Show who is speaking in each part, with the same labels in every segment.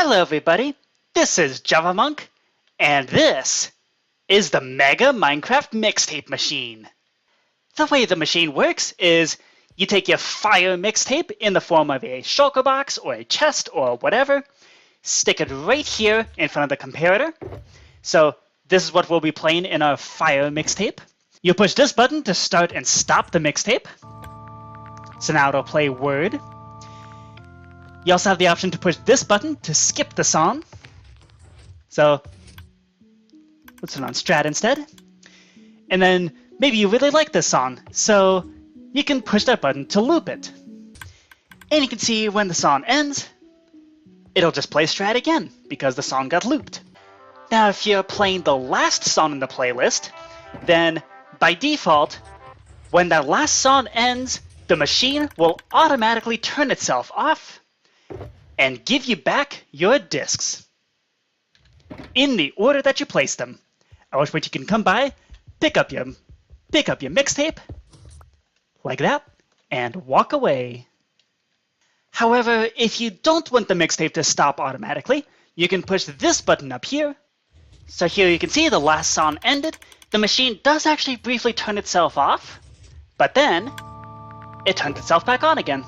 Speaker 1: Hello everybody, this is JavaMonk, and this is the Mega Minecraft Mixtape machine. The way the machine works is you take your fire mixtape in the form of a shulker box or a chest or whatever, stick it right here in front of the comparator. So this is what we'll be playing in our fire mixtape. You push this button to start and stop the mixtape. So now it'll play Word. You also have the option to push this button to skip the song. So let's turn on Strat instead. And then maybe you really like this song, so you can push that button to loop it. And you can see when the song ends, it'll just play Strat again because the song got looped. Now if you're playing the last song in the playlist, then by default, when that last song ends, the machine will automatically turn itself off and give you back your discs in the order that you placed them. At which point you can come by, pick up your mixtape like that, and walk away. However, if you don't want the mixtape to stop automatically, you can push this button up here. So here you can see the last song ended. The machine does actually briefly turn itself off, but then it turns itself back on again.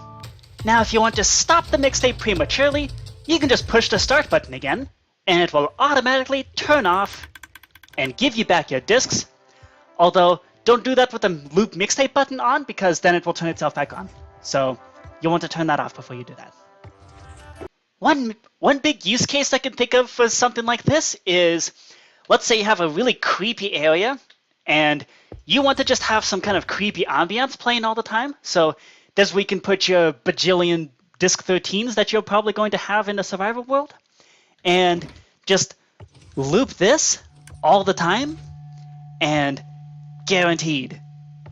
Speaker 1: Now if you want to stop the mixtape prematurely, you can just push the start button again, and it will automatically turn off and give you back your discs. Although, don't do that with the loop mixtape button on, because then it will turn itself back on. So you'll want to turn that off before you do that. One big use case I can think of for something like this is, let's say you have a really creepy area, and you want to just have some kind of creepy ambience playing all the time. So there's where you can put your bajillion Disk 13s that you're probably going to have in the survival world, and just loop this all the time, and guaranteed,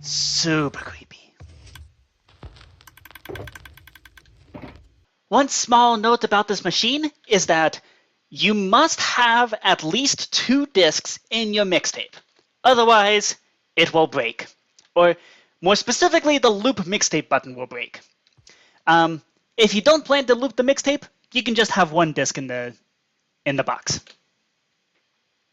Speaker 1: super creepy. One small note about this machine is that you must have at least 2 discs in your mixtape. Otherwise, it will break. Or more specifically, the loop mixtape button will break. If you don't plan to loop the mixtape, you can just have 1 disc in the box.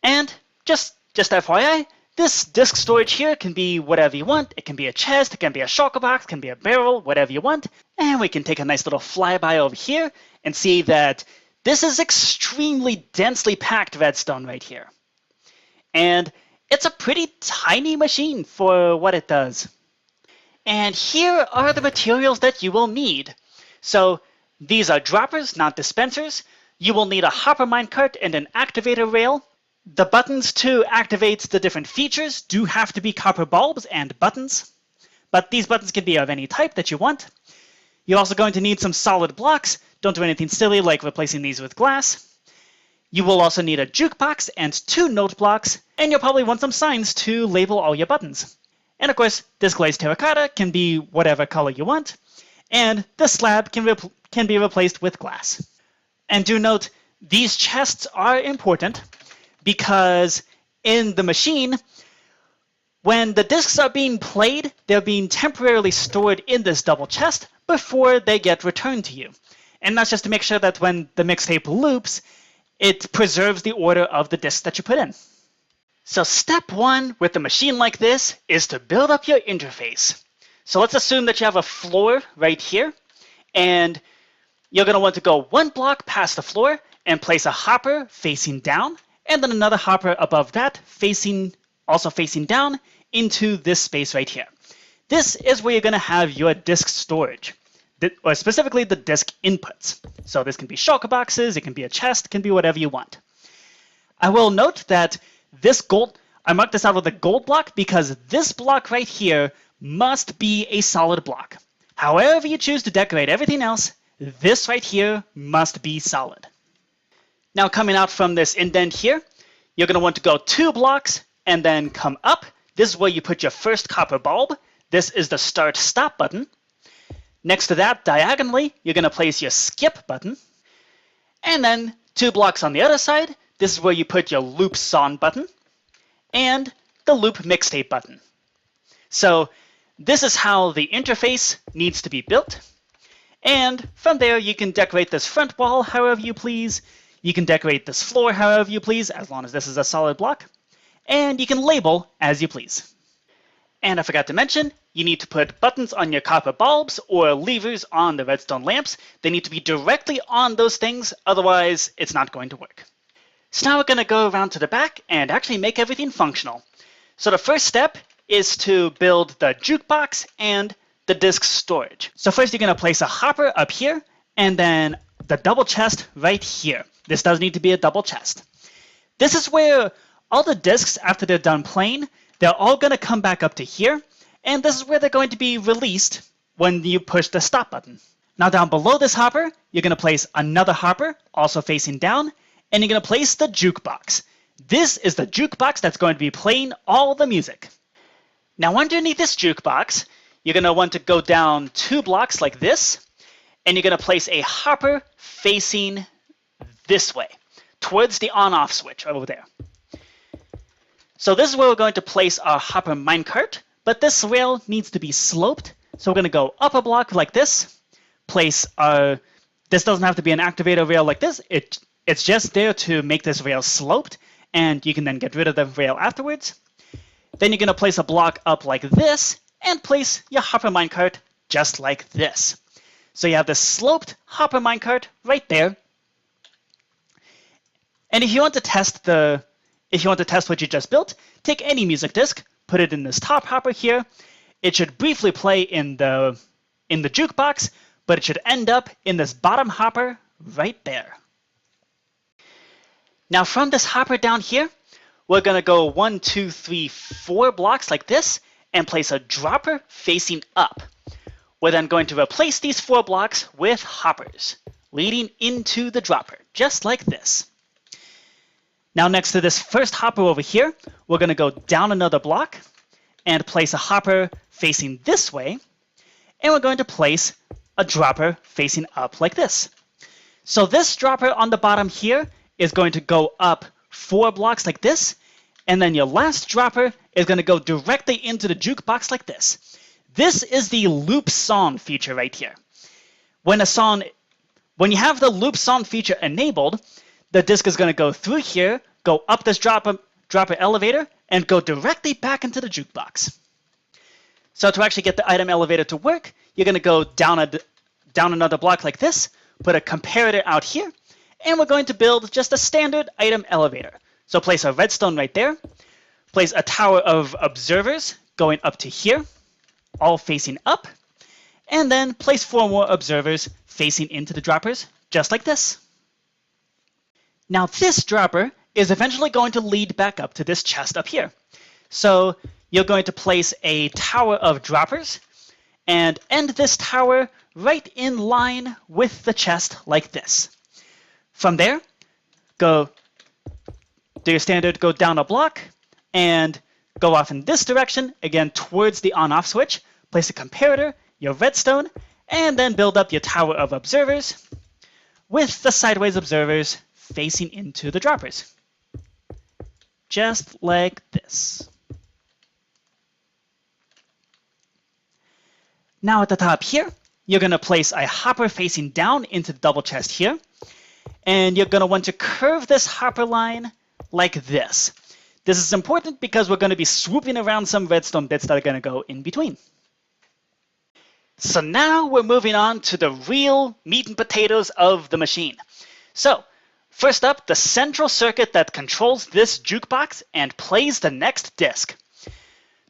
Speaker 1: And just FYI, this disk storage here can be whatever you want. It can be a chest, it can be a shulker box, it can be a barrel, whatever you want. And we can take a nice little flyby over here and see that this is extremely densely packed redstone right here. And it's a pretty tiny machine for what it does. And here are the materials that you will need. So these are droppers, not dispensers. You will need a hopper minecart and an activator rail. The buttons to activate the different features do have to be copper bulbs and buttons, but these buttons can be of any type that you want. You're also going to need some solid blocks. Don't do anything silly like replacing these with glass. You will also need a jukebox and 2 note blocks, and you'll probably want some signs to label all your buttons. And of course, this glazed terracotta can be whatever color you want, and the slab can be replaced with glass. And do note, these chests are important because in the machine, when the discs are being played, they're being temporarily stored in this double chest before they get returned to you. And that's just to make sure that when the mixtape loops, it preserves the order of the discs that you put in. So step 1 with a machine like this is to build up your interface. So let's assume that you have a floor right here, and you're going to want to go 1 block past the floor and place a hopper facing down, and then another hopper above that also facing down into this space right here. This is where you're going to have your disk storage, or specifically the disk inputs. So this can be shulker boxes, it can be a chest, it can be whatever you want. I will note that I marked this out with a gold block because this block right here must be a solid block. However you choose to decorate everything else, this right here must be solid. Now coming out from this indent here, you're going to want to go 2 blocks and then come up. This is where you put your first copper bulb. This is the start-stop button. Next to that, diagonally, you're going to place your skip button. And then 2 blocks on the other side, this is where you put your loop song button and the loop mixtape button. So this is how the interface needs to be built. And from there, you can decorate this front wall however you please. You can decorate this floor however you please, as long as this is a solid block. And you can label as you please. And I forgot to mention, you need to put buttons on your copper bulbs or levers on the redstone lamps. They need to be directly on those things, otherwise it's not going to work. So now we're going to go around to the back and actually make everything functional. So the first step is to build the jukebox and the disk storage. So first you're going to place a hopper up here and then the double chest right here. This does need to be a double chest. This is where all the disks, after they're done playing, they're all going to come back up to here, and this is where they're going to be released when you push the stop button. Now down below this hopper, you're going to place another hopper, also facing down, and you're going to place the jukebox. This is the jukebox that's going to be playing all the music. Now underneath this jukebox, you're going to want to go down 2 blocks like this, and you're going to place a hopper facing this way, towards the on-off switch over there. So this is where we're going to place our hopper minecart, but this rail needs to be sloped. So we're going to go up a block like this, place our, this doesn't have to be an activator rail like this, it's just there to make this rail sloped, and you can then get rid of the rail afterwards. Then you're going to place a block up like this, and place your hopper minecart just like this. So you have this sloped hopper minecart right there. And if you want to test what you just built, take any music disc, put it in this top hopper here. It should briefly play in the jukebox, but it should end up in this bottom hopper right there. Now from this hopper down here, we're going to go 1, 2, 3, 4 blocks like this and place a dropper facing up. We're then going to replace these 4 blocks with hoppers, leading into the dropper, just like this. Now next to this first hopper over here, we're going to go down another block and place a hopper facing this way, and we're going to place a dropper facing up like this. So this dropper on the bottom here is going to go up 4 blocks like this, and then your last dropper is going to go directly into the jukebox like this. This is the loop song feature right here. When you have the loop song feature enabled, the disk is going to go through here, go up this dropper elevator, and go directly back into the jukebox. So to actually get the item elevator to work, you're going to go down another block like this, put a comparator out here, and we're going to build just a standard item elevator. So place a redstone right there, place a tower of observers going up to here, all facing up, and then place 4 more observers facing into the droppers, just like this. Now this dropper is eventually going to lead back up to this chest up here. So you're going to place a tower of droppers and end this tower right in line with the chest like this. From there, do your standard, go down a block and go off in this direction, again towards the on-off switch, place a comparator, your redstone, and then build up your tower of observers with the sideways observers facing into the droppers. Just like this. Now at the top here, you're going to place a hopper facing down into the double chest here, and you're going to want to curve this hopper line like this. This is important because we're going to be swooping around some redstone bits that are going to go in between. So now we're moving on to the real meat and potatoes of the machine. So first up, the central circuit that controls this jukebox and plays the next disc.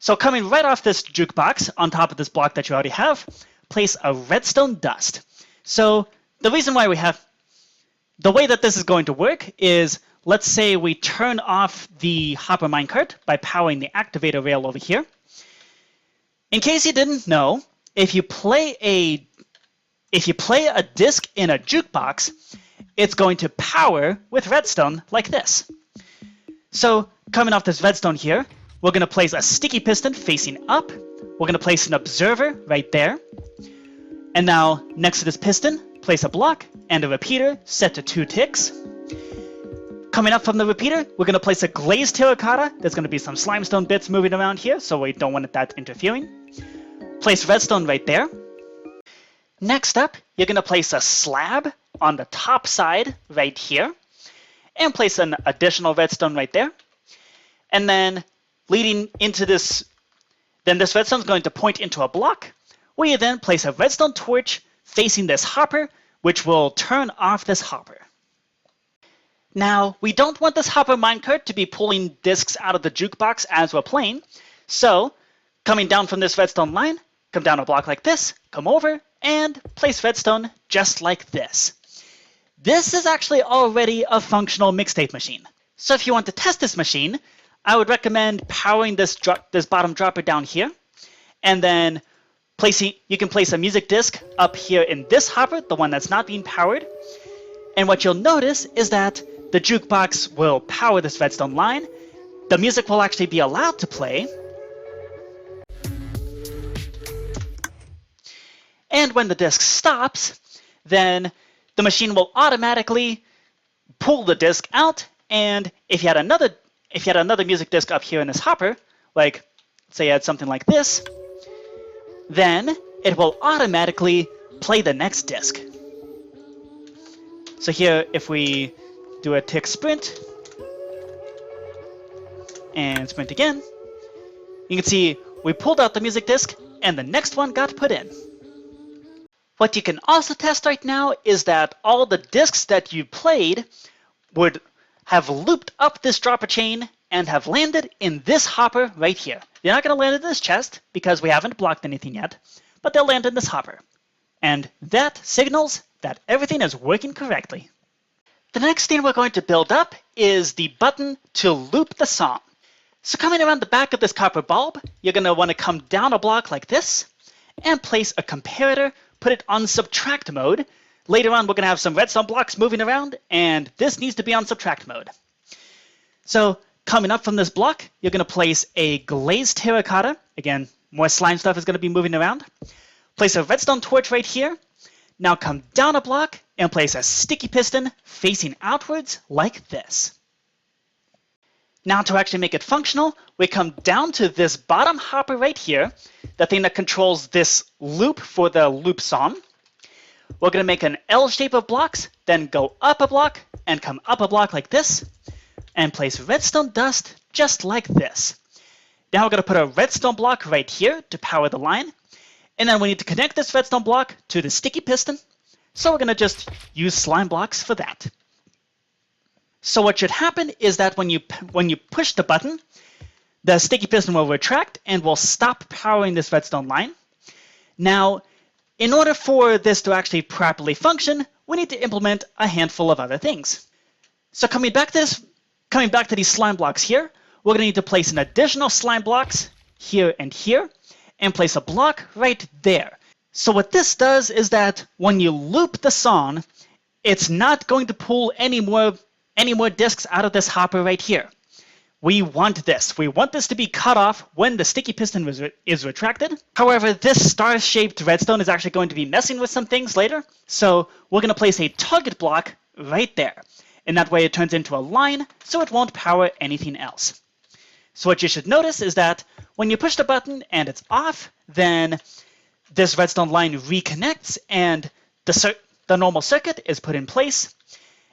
Speaker 1: So coming right off this jukebox, on top of this block that you already have, place a redstone dust. So the way that this is going to work is, let's say we turn off the hopper minecart by powering the activator rail over here. In case you didn't know, if you play a disc in a jukebox, it's going to power with redstone like this. So coming off this redstone here, we're going to place a sticky piston facing up. We're going to place an observer right there. And now next to this piston, place a block and a repeater set to 2 ticks. Coming up from the repeater, we're going to place a glazed terracotta. There's going to be some slimestone bits moving around here, so we don't want that interfering. Place redstone right there. Next up, you're going to place a slab on the top side right here, and place an additional redstone right there. And then leading into this, this redstone is going to point into a block, where you then place a redstone torch facing this hopper, which will turn off this hopper. Now, we don't want this hopper minecart to be pulling discs out of the jukebox as we're playing, so coming down from this redstone line, come down a block like this, come over, and place redstone just like this. This is actually already a functional mixtape machine. So if you want to test this machine, I would recommend powering this bottom dropper down here, and then you can place a music disc up here in this hopper, the one that's not being powered. And what you'll notice is that the jukebox will power this redstone line. The music will actually be allowed to play. And when the disc stops, then the machine will automatically pull the disc out. And if you had another music disc up here in this hopper, like say you had something like this, then it will automatically play the next disc. So here, if we do a tick sprint and sprint again, you can see we pulled out the music disc and the next one got put in. What you can also test right now is that all the discs that you played would have looped up this dropper chain and have landed in this hopper right here. They're not going to land in this chest because we haven't blocked anything yet, but they'll land in this hopper. And that signals that everything is working correctly. The next thing we're going to build up is the button to loop the song. So coming around the back of this copper bulb, you're going to want to come down a block like this and place a comparator, put it on subtract mode. Later on, we're going to have some redstone blocks moving around, and this needs to be on subtract mode. So coming up from this block, you're going to place a glazed terracotta. Again, more slime stuff is going to be moving around. Place a redstone torch right here. Now come down a block and place a sticky piston facing outwards like this. Now to actually make it functional, we come down to this bottom hopper right here, the thing that controls this loop for the loop song. We're going to make an L shape of blocks, then go up a block and come up a block like this, and place redstone dust just like this. Now we're going to put a redstone block right here to power the line, and then we need to connect this redstone block to the sticky piston, so we're going to just use slime blocks for that. So what should happen is that when you push the button, the sticky piston will retract and will stop powering this redstone line. Now, in order for this to actually properly function, we need to implement a handful of other things. So coming back to these slime blocks here, we're going to need to place an additional slime blocks here, and place a block right there. So what this does is that when you loop the song, it's not going to pull any more discs out of this hopper right here. We want this. We want this to be cut off when the sticky piston is retracted. However, this star-shaped redstone is actually going to be messing with some things later, so we're going to place a target block right there. And that way it turns into a line, so it won't power anything else. So what you should notice is that when you push the button and it's off, then this redstone line reconnects and the normal circuit is put in place.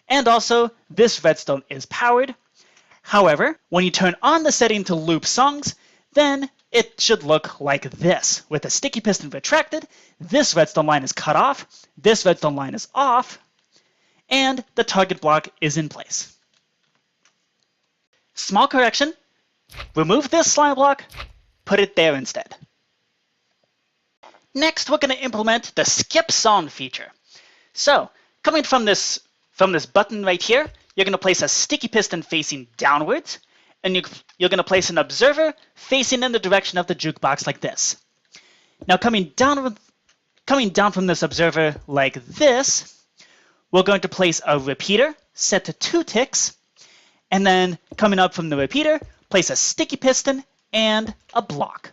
Speaker 1: And also, this redstone is powered. However, when you turn on the setting to loop songs, then it should look like this. With the sticky piston retracted, this redstone line is cut off, this redstone line is off, and the target block is in place. Small correction, remove this slime block, put it there instead. Next, we're going to implement the skip song feature. So, coming from this button right here, you're going to place a sticky piston facing downwards, and you're going to place an observer facing in the direction of the jukebox like this. Now coming down from this observer like this, we're going to place a repeater set to 2 ticks, and then coming up from the repeater, place a sticky piston and a block.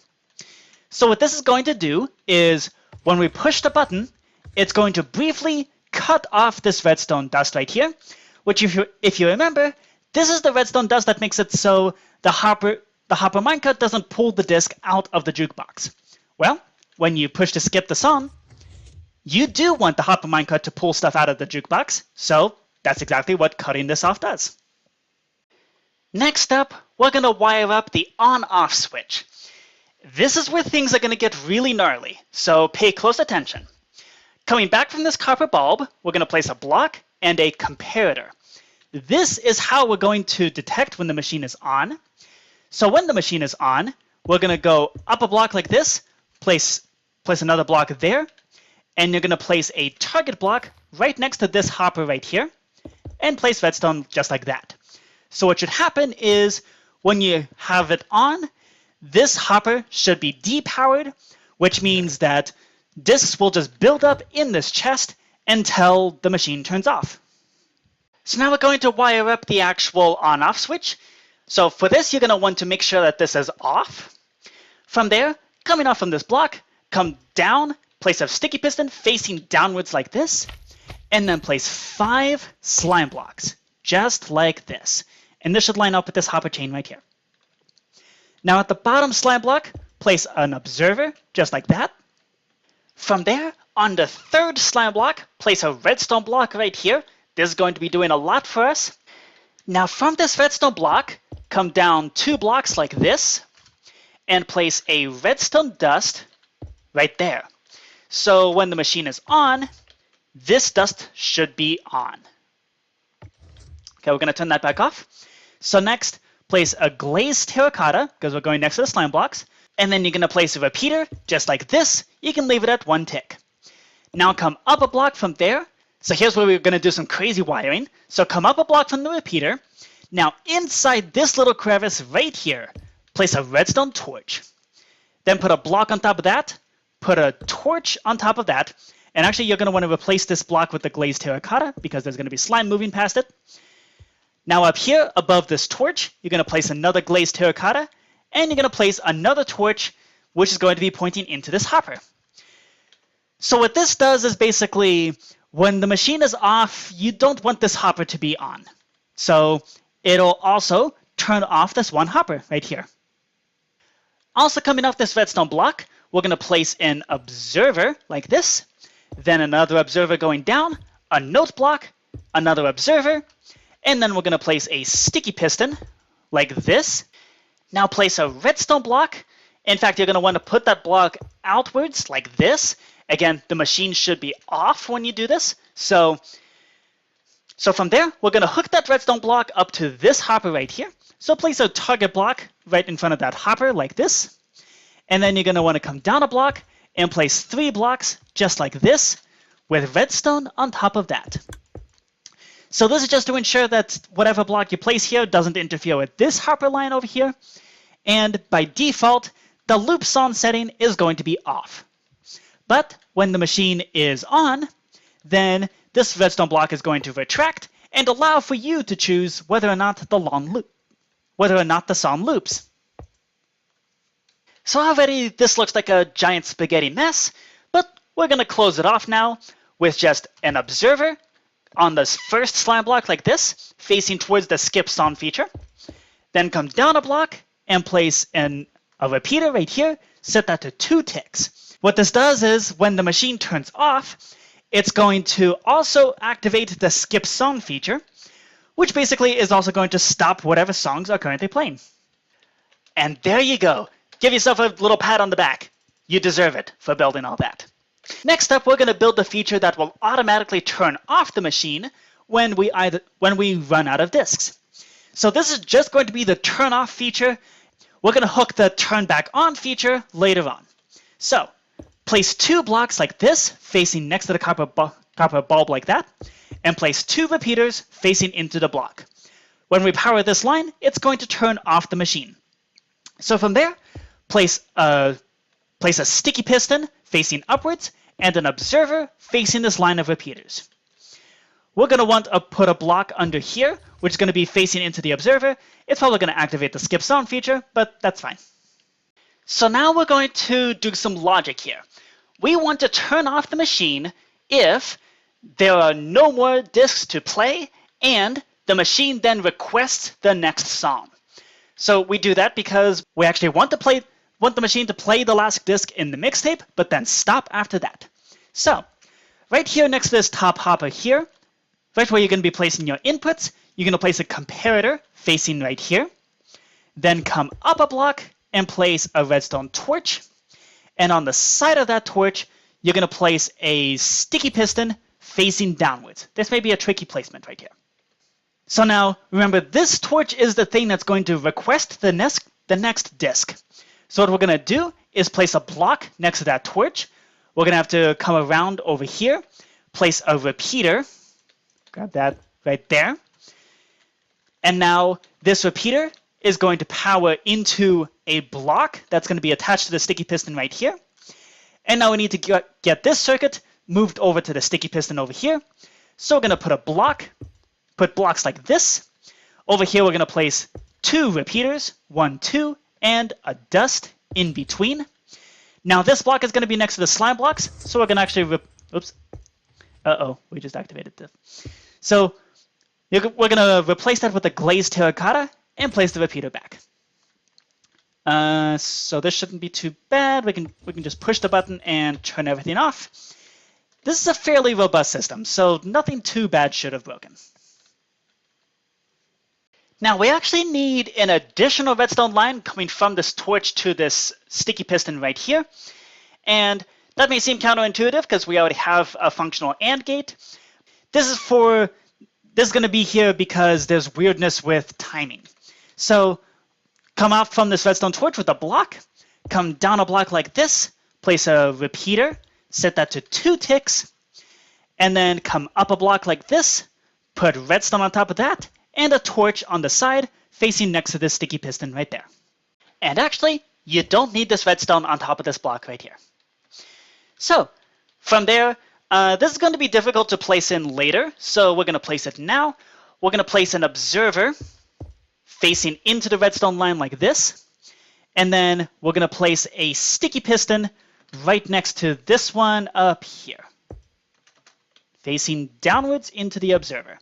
Speaker 1: So what this is going to do is when we push the button, it's going to briefly cut off this redstone dust right here, which if you remember, this is the redstone dust that makes it so the hopper minecart doesn't pull the disc out of the jukebox. Well, when you push to skip the song, You do want the hopper minecart to pull stuff out of the jukebox, so that's exactly what cutting this off does. Next up, we're going to wire up the on-off switch. This is where things are going to get really gnarly, so pay close attention. Coming back from this copper bulb, we're going to place a block and a comparator. This is how we're going to detect when the machine is on. So when the machine is on, we're going to go up a block like this, place another block there, and you're going to place a target block right next to this hopper right here, and place redstone just like that. So what should happen is when you have it on, this hopper should be depowered, which means that disks will just build up in this chest until the machine turns off. So now we're going to wire up the actual on-off switch. So for this, you're going to want to make sure that this is off. From there, coming off from this block, come down, place a sticky piston facing downwards like this, and then place 5 slime blocks, just like this. And this should line up with this hopper chain right here. Now at the bottom slime block, place an observer, just like that. From there, on the third slime block, place a redstone block right here. This is going to be doing a lot for us. Now from this redstone block, come down 2 blocks like this, and place a redstone dust right there. So when the machine is on, this dust should be on. Okay, we're going to turn that back off. So next, place a glazed terracotta, because we're going next to the slime blocks. And then you're going to place a repeater, just like this. You can leave it at 1 tick. Now come up a block from there. So here's where we're going to do some crazy wiring. So come up a block from the repeater. Now inside this little crevice right here, place a redstone torch. Then put a block on top of that. Put a torch on top of that. And actually, you're going to want to replace this block with the glazed terracotta because there's going to be slime moving past it. Now up here above this torch, you're going to place another glazed terracotta, and you're going to place another torch, which is going to be pointing into this hopper. So what this does is basically, when the machine is off, you don't want this hopper to be on. So it'll also turn off this one hopper right here. Also coming off this redstone block, we're going to place an observer like this, then another observer going down, a note block, another observer, and then we're going to place a sticky piston like this. Now place a redstone block. In fact, you're going to want to put that block outwards like this. Again, the machine should be off when you do this. So from there, we're going to hook that redstone block up to this hopper right here. So place a target block right in front of that hopper like this. And then you're going to want to come down a block and place 3 blocks just like this with redstone on top of that. So this is just to ensure that whatever block you place here doesn't interfere with this hopper line over here. And by default, the loops on setting is going to be off. But when the machine is on, then this redstone block is going to retract and allow for you to choose whether or not the song loops. So already this looks like a giant spaghetti mess, but we're going to close it off now with just an observer on this first slime block like this, facing towards the skip song feature. Then come down a block and place a repeater right here, set that to 2 ticks. What this does is when the machine turns off, it's going to also activate the skip song feature, which basically is also going to stop whatever songs are currently playing. And there you go. Give yourself a little pat on the back. You deserve it for building all that. Next up, we're going to build the feature that will automatically turn off the machine when we run out of disks. So this is just going to be the turn off feature. We're going to hook the turn back on feature later on. So place 2 blocks like this facing next to the copper bulb like that, and place 2 repeaters facing into the block. When we power this line, it's going to turn off the machine. So from there, place a sticky piston facing upwards and an observer facing this line of repeaters. We're going to want to put a block under here, which is going to be facing into the observer. It's probably going to activate the skip sound feature, but that's fine. So now we're going to do some logic here. We want to turn off the machine if there are no more disks to play and the machine then requests the next song. So we do that because we actually want the machine to play the last disc in the mixtape, but then stop after that. So right here next to this top hopper here, right where you're going to be placing your inputs, you're going to place a comparator facing right here. Then come up a block and place a redstone torch. And on the side of that torch, you're going to place a sticky piston facing downwards. This may be a tricky placement right here. So now, remember, this torch is the thing that's going to request the next disk. So what we're going to do is place a block next to that torch. We're going to have to come around over here, place a repeater, grab that right there. And now this repeater is going to power into a block that's going to be attached to the sticky piston right here. And now we need to get this circuit moved over to the sticky piston over here. So we're going to put blocks like this. Over here, we're going to place 2 repeaters, 1, 2, and a dust in between. Now this block is going to be next to the slime blocks, so we're going to actually, oops, we just activated this. So we're going to replace that with a glazed terracotta and place the repeater back. So this shouldn't be too bad. We can just push the button and turn everything off. This is a fairly robust system, so nothing too bad should have broken. Now we actually need an additional redstone line coming from this torch to this sticky piston right here. And that may seem counterintuitive because we already have a functional AND gate. This is going to be here because there's weirdness with timing. So come out from this redstone torch with a block, come down a block like this, place a repeater, set that to 2 ticks, and then come up a block like this, put redstone on top of that, and a torch on the side facing next to this sticky piston right there. And actually, you don't need this redstone on top of this block right here. So from there, this is going to be difficult to place in later, so we're going to place it now. We're going to place an observer facing into the redstone line like this, and then we're going to place a sticky piston right next to this one up here, facing downwards into the observer.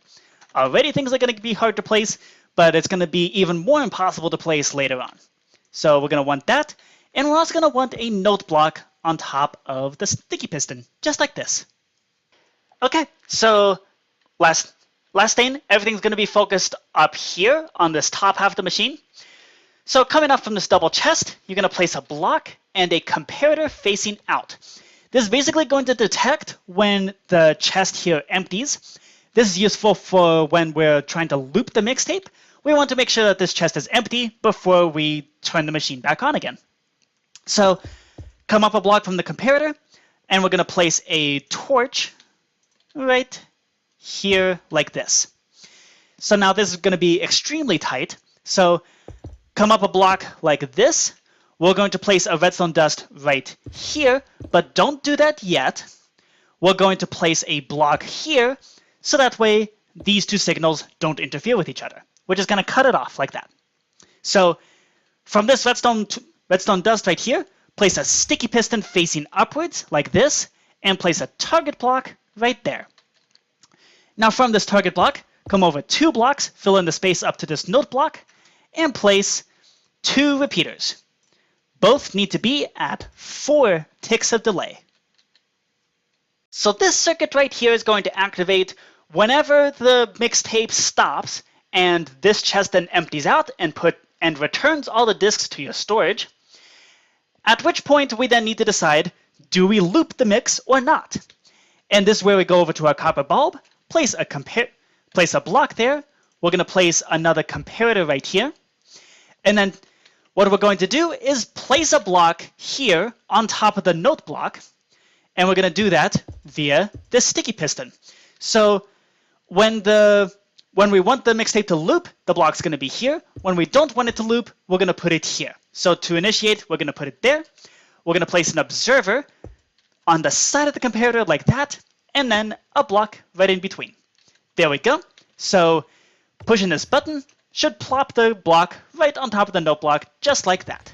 Speaker 1: Already things are going to be hard to place, but it's going to be even more impossible to place later on. So we're going to want that, and we're also going to want a note block on top of the sticky piston, just like this. Okay, so last thing, everything's going to be focused up here on this top half of the machine. So coming up from this double chest, you're going to place a block and a comparator facing out. This is basically going to detect when the chest here empties. This is useful for when we're trying to loop the mixtape. We want to make sure that this chest is empty before we turn the machine back on again. So come up a block from the comparator, and we're going to place a torch right here like this. So now this is going to be extremely tight. So come up a block like this. We're going to place a redstone dust right here, but don't do that yet. We're going to place a block here, so that way these 2 signals don't interfere with each other. We're just going to cut it off like that. So from this redstone dust right here, place a sticky piston facing upwards like this, and place a target block right there. Now from this target block, come over 2 blocks, fill in the space up to this note block, and place 2 repeaters. Both need to be at 4 ticks of delay. So this circuit right here is going to activate whenever the mixtape stops and this chest then empties out and returns all the disks to your storage, at which point we then need to decide, do we loop the mix or not? And this is where we go over to our copper bulb, place a block there. We're going to place another comparator right here. And then what we're going to do is place a block here on top of the note block. And we're going to do that via this sticky piston. So when we want the mixtape to loop, the block's going to be here. When we don't want it to loop, we're going to put it here. So to initiate, we're going to put it there. We're going to place an observer on the side of the comparator like that, and then a block right in between. There we go. So pushing this button should plop the block right on top of the note block, just like that.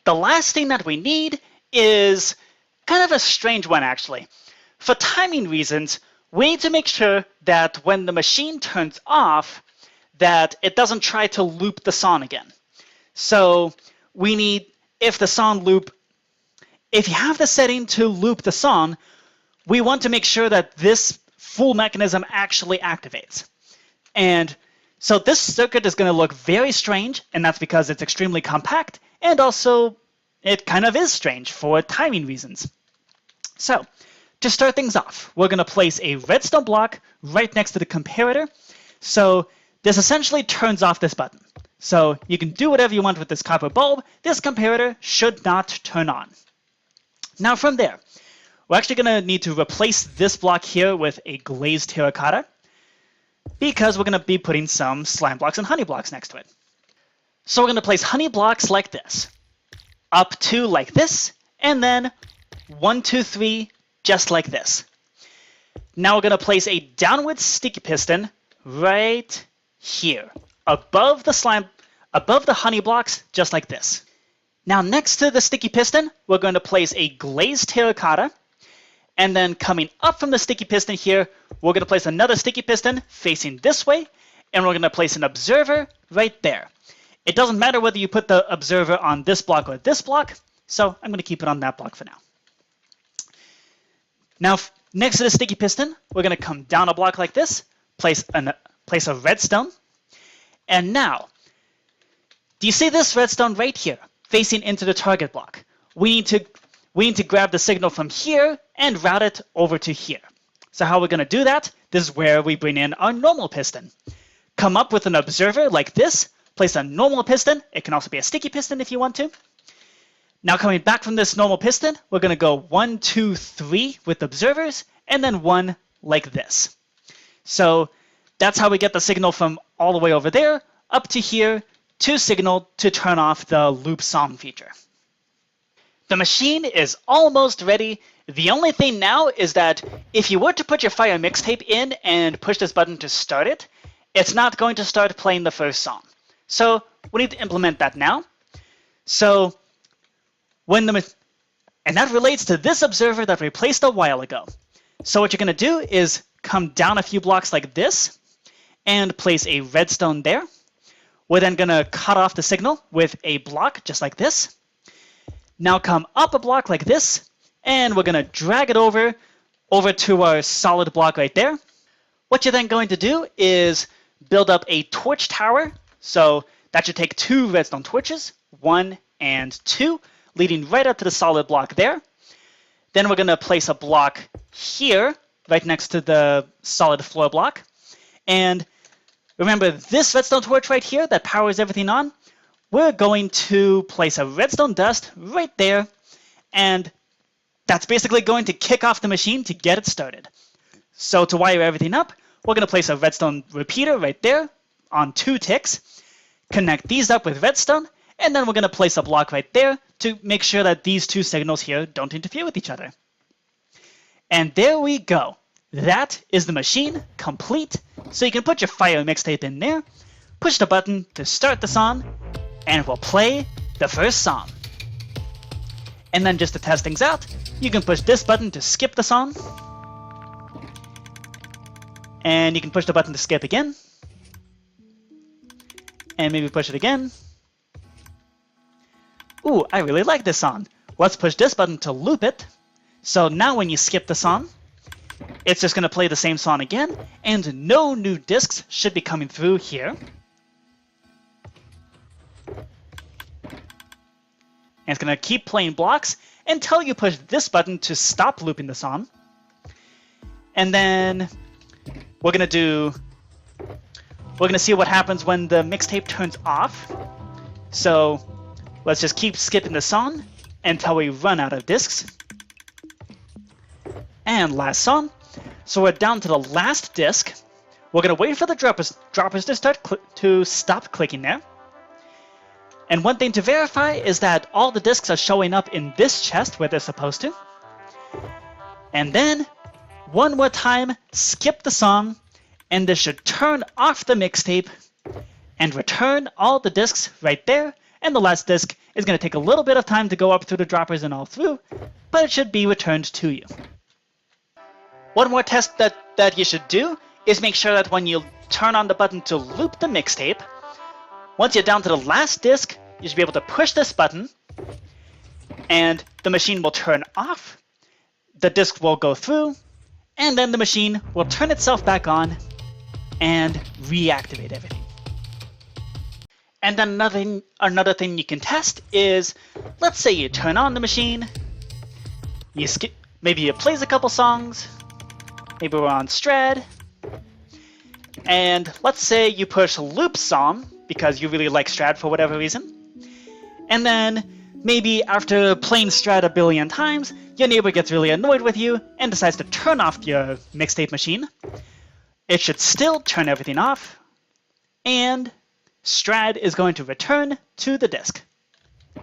Speaker 1: The last thing that we need is kind of a strange one, actually. For timing reasons, we need to make sure that when the machine turns off, that it doesn't try to loop the song again. So we need, if you have the setting to loop the song, we want to make sure that this full mechanism actually activates. And so this circuit is going to look very strange, and that's because it's extremely compact, and also it kind of is strange for timing reasons. So to start things off, we're going to place a redstone block right next to the comparator. So this essentially turns off this button. So you can do whatever you want with this copper bulb. This comparator should not turn on. Now from there, we're actually going to need to replace this block here with a glazed terracotta, because we're going to be putting some slime blocks and honey blocks next to it. So we're going to place honey blocks like this, up 2 like this, and then 1, 2, 3 just like this. Now we're going to place a downward sticky piston right here, above the honey blocks, just like this. Now next to the sticky piston, we're going to place a glazed terracotta, and then coming up from the sticky piston here, we're going to place another sticky piston facing this way, and we're going to place an observer right there. It doesn't matter whether you put the observer on this block or this block, so I'm going to keep it on that block for now. Now, next to the sticky piston, we're going to come down a block like this, place a redstone, and now, do you see this redstone right here, facing into the target block? We need to grab the signal from here and route it over to here. So how we're going to do that, this is where we bring in our normal piston. Come up with an observer like this, place a normal piston. It can also be a sticky piston if you want to. Now coming back from this normal piston, we're going to go 1, 2, 3 with observers, and then 1 like this. So that's how we get the signal from all the way over there up to here to signal to turn off the loop song feature. The machine is almost ready. The only thing now is that if you were to put your Fire mixtape in and push this button to start it, it's not going to start playing the first song. So we need to implement that now. So and that relates to this observer that we placed a while ago. So what you're going to do is come down a few blocks like this and place a redstone there. We're then going to cut off the signal with a block just like this. Now come up a block like this, and we're going to drag it over to our solid block right there. What you're then going to do is build up a torch tower. So that should take 2 redstone torches, 1 and 2, leading right up to the solid block there. Then we're going to place a block here, right next to the solid floor block. And remember this redstone torch right here that powers everything on? We're going to place a redstone dust right there, and that's basically going to kick off the machine to get it started. So to wire everything up, we're going to place a redstone repeater right there on 2 ticks, connect these up with redstone, and then we're going to place a block right there to make sure that these 2 signals here don't interfere with each other. And there we go. That is the machine complete. So you can put your Fire mixtape in there, push the button to start the song, and it will play the first song. And then just to test things out, you can push this button to skip the song, and you can push the button to skip again, and maybe push it again. Ooh, I really like this song. Let's push this button to loop it. So now when you skip the song, it's just going to play the same song again, and no new discs should be coming through here. And it's going to keep playing blocks until you push this button to stop looping the song. And then we're going to see what happens when the mixtape turns off. So let's just keep skipping the song until we run out of discs. And last song. So we're down to the last disc. We're going to wait for the droppers to stop clicking there. And one thing to verify is that all the discs are showing up in this chest where they're supposed to. And then, one more time, skip the song, and this should turn off the mixtape and return all the discs right there. And the last disc is going to take a little bit of time to go up through the droppers and all through, but it should be returned to you. One more test that you should do is make sure that when you turn on the button to loop the mixtape, once you're down to the last disc, you should be able to push this button, and the machine will turn off. the disk will go through, and then the machine will turn itself back on and reactivate everything. And then another thing you can test is, let's say you turn on the machine, maybe it plays a couple songs, maybe we're on Strad, and let's say you push loop song because you really like Strad for whatever reason, and then maybe after playing Strad a billion times, your neighbor gets really annoyed with you and decides to turn off your Mixtape machine. It should still turn everything off, and Strad is going to return to the disk,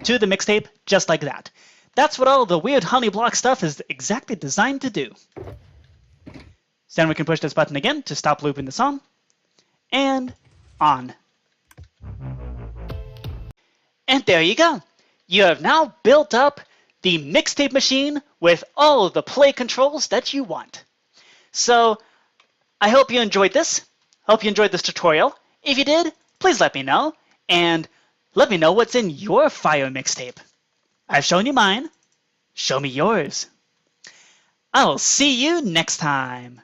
Speaker 1: to the Mixtape, just like that. That's what all the weird honey block stuff is exactly designed to do. So then we can push this button again to stop looping the song, and on. And there you go. You have now built up the Mixtape machine with all of the play controls that you want. So I hope you enjoyed this. Hope you enjoyed this tutorial. If you did, please let me know, and let me know what's in your Fire Mixtape. I've shown you mine. Show me yours. I'll see you next time.